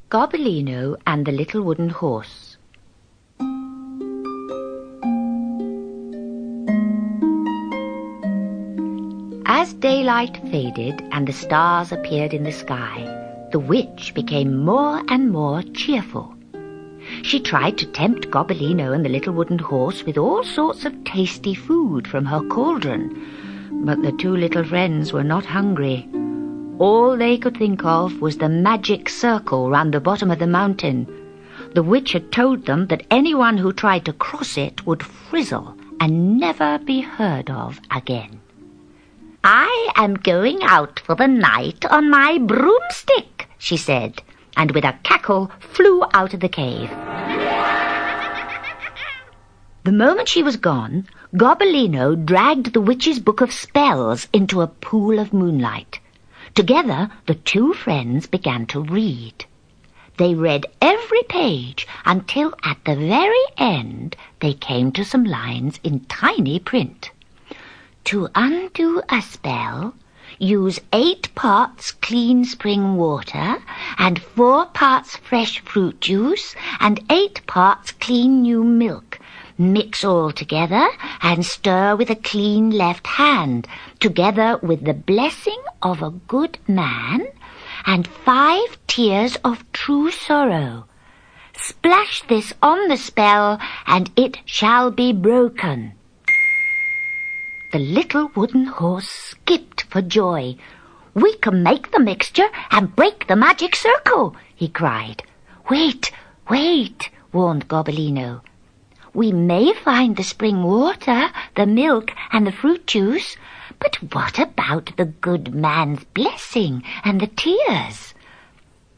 Gobbolino and the Little Wooden Horse. As daylight faded and the stars appeared in the sky, the witch became more and more cheerful. She tried to tempt Gobbolino and the Little Wooden Horse with all sorts of tasty food from her cauldron, but the two little friends were not hungry. All they could think of was the magic circle round the bottom of the mountain. The witch had told them that anyone who tried to cross it would frizzle and never be heard of again. "I am going out for the night on my broomstick," she said, and with a cackle flew out of the cave. The moment she was gone, Gobbolino dragged the witch's book of spells into a pool of moonlight. Together, the two friends began to read. They read every page until at the very end they came to some lines in tiny print. "To undo a spell, use 8 parts clean spring water and 4 parts fresh fruit juice and 8 parts clean new milk. Mix all together and stir with a clean left hand, together with the blessing of a good man and 5 tears of true sorrow. Splash this on the spell and it shall be broken." The Little Wooden Horse skipped for joy. "We can make the mixture and break the magic circle," he cried. "Wait, wait," warned Gobbolino. "We may find the spring water, the milk, and the fruit juice, but what about the good man's blessing and the tears?"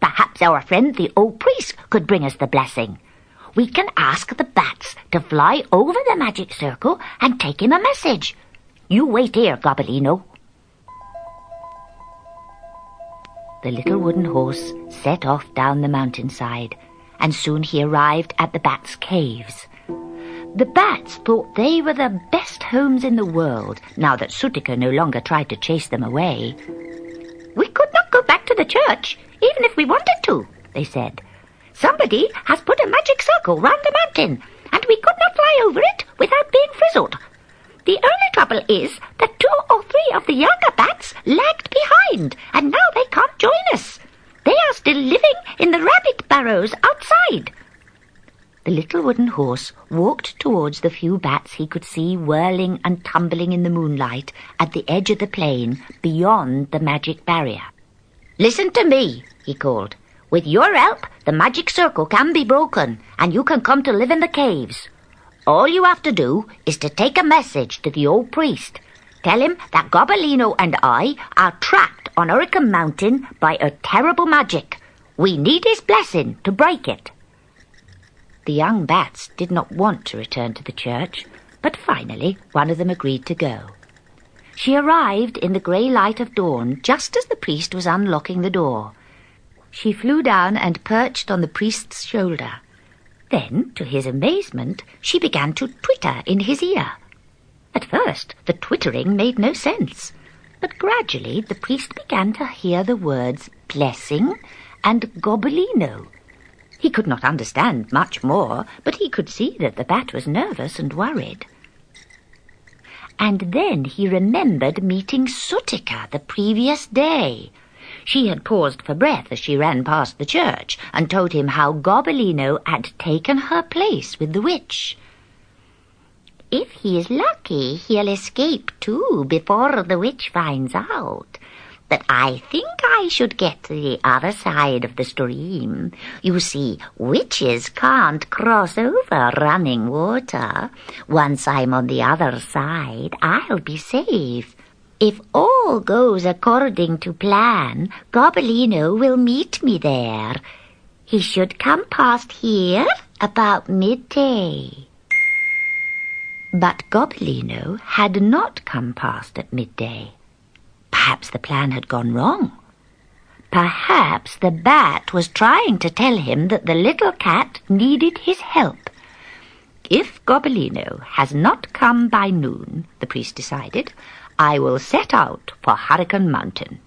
"Perhaps our friend the old priest could bring us the blessing. We can ask the bats to fly over the magic circle and take him a message. You wait here, Gobbolino." The Little Wooden Horse set off down the mountainside, and soon he arrived at the bats' caves. The bats thought they were the best homes in the world, now that Sutika no longer tried to chase them away. "We could not go back to the church, even if we wanted to," they said. "Somebody has put a magic circle round the mountain, and we could not fly over it without being frizzled. The only trouble is that 2 or 3 of the younger bats lagged behind, and now they can't join us. They are still living in the rabbit burrows outside." The Little Wooden Horse walked towards the few bats he could see whirling and tumbling in the moonlight at the edge of the plain beyond the magic barrier. "Listen to me," he called. "With your help, the magic circle can be broken, and you can come to live in the caves. All you have to do is to take a message to the old priest. Tell him that Gobbolino and I are trapped on Hurricane Mountain by a terrible magic. We need his blessing to break it." The young bats did not want to return to the church, but finally one of them agreed to go. She arrived in the grey light of dawn just as the priest was unlocking the door. She flew down and perched on the priest's shoulder. Then, to his amazement, she began to twitter in his ear. At first, the twittering made no sense, but gradually the priest began to hear the words blessing and Gobbolino. He could not understand much more, but he could see that the bat was nervous and worried. And then he remembered meeting Sutika the previous day. She had paused for breath as she ran past the church and told him how Gobbolino had taken her place with the witch. "If he is lucky, he'll escape too before the witch finds out. But I think I should get to the other side of the stream. You see, witches can't cross over running water. Once I'm on the other side, I'll be safe. If all goes according to plan, Gobbolino will meet me there. He should come past here about midday." But Gobbolino had not come past at midday. Perhaps the plan had gone wrong. Perhaps the bat was trying to tell him that the little cat needed his help. If Gobbolino has not come by noon, the priest decided, I will set out for Hurricane Mountain.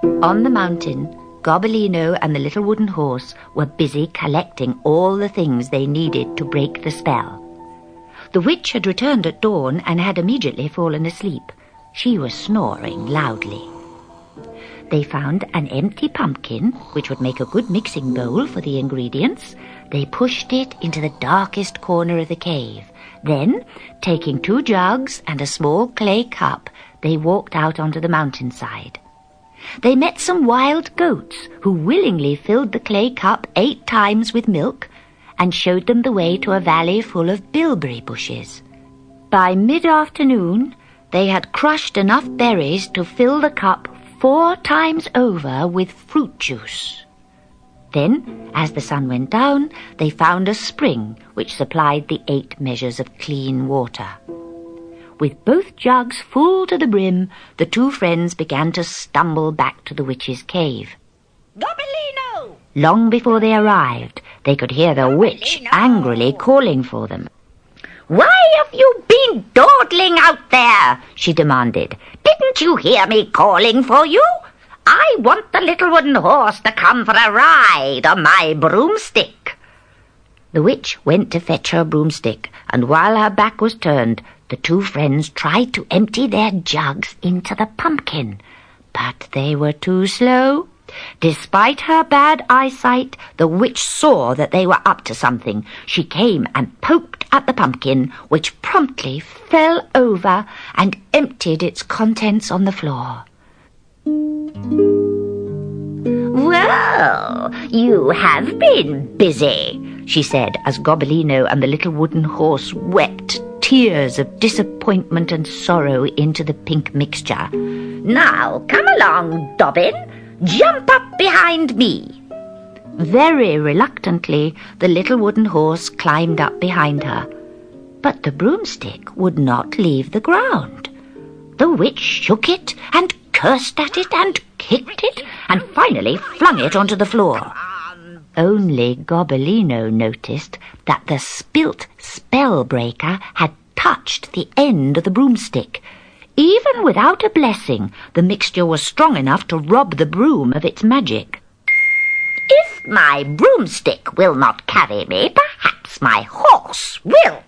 On the mountain, Gobbolino and the little wooden horse were busy collecting all the things they needed to break the spell. The witch had returned at dawn and had immediately fallen asleep. She was snoring loudly. They found an empty pumpkin, which would make a good mixing bowl for the ingredients. They pushed it into the darkest corner of the cave. Then, taking 2 jugs and a small clay cup, they walked out onto the mountainside. They met some wild goats who willingly filled the clay cup 8 times with milk and showed them the way to a valley full of bilberry bushes. By mid-afternoon, they had crushed enough berries to fill the cup 4 times over with fruit juice. Then, as the sun went down, they found a spring which supplied the 8 measures of clean water. With both jugs full to the brim, the 2 friends began to stumble back to the witch's cave. Gobbolino! Long before they arrived, they could hear the witch angrily calling for them. Why have you been dawdling out there? She demanded. Didn't you hear me calling for you? I want the little wooden horse to come for a ride on my broomstick. The witch went to fetch her broomstick, and while her back was turned, the 2 friends tried to empty their jugs into the pumpkin. But they were too slow. Despite her bad eyesight, the witch saw that they were up to something. She came and poked at the pumpkin, which promptly fell over and emptied its contents on the floor. Well, you have been busy, she said as Gobbolino and the little wooden horse wept tears of disappointment and sorrow into the pink mixture. Now, come along, Dobbin. Jump up behind me. Very reluctantly, the little wooden horse climbed up behind her. But the broomstick would not leave the ground. The witch shook it and cursed at it and kicked it and finally flung it onto the floor. Only Gobbolino noticed that the spilt spellbreaker had touched the end of the broomstick. Even without a blessing, the mixture was strong enough to rob the broom of its magic. If my broomstick will not carry me, perhaps my horse will,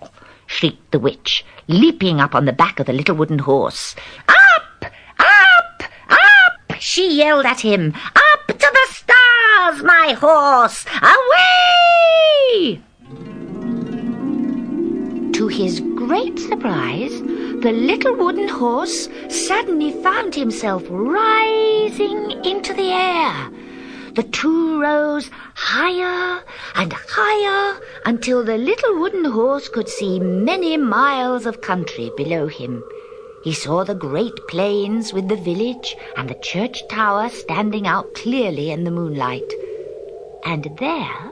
shrieked the witch, leaping up on the back of the little wooden horse. Up! Up! Up! She yelled at him. Up to the stars, my horse! Away! To his great surprise, the little wooden horse suddenly found himself rising into the air. The 2 rose higher and higher until the little wooden horse could see many miles of country below him. He saw the great plains with the village and the church tower standing out clearly in the moonlight. And there,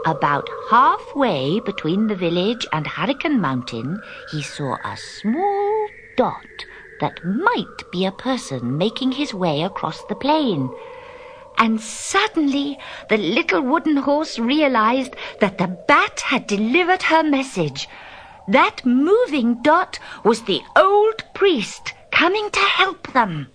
about halfway between the village and Hurricane Mountain, he saw a small dot that might be a person making his way across the plain. And suddenly the little wooden horse realized that the bat had delivered her message. That moving dot was the old priest coming to help them.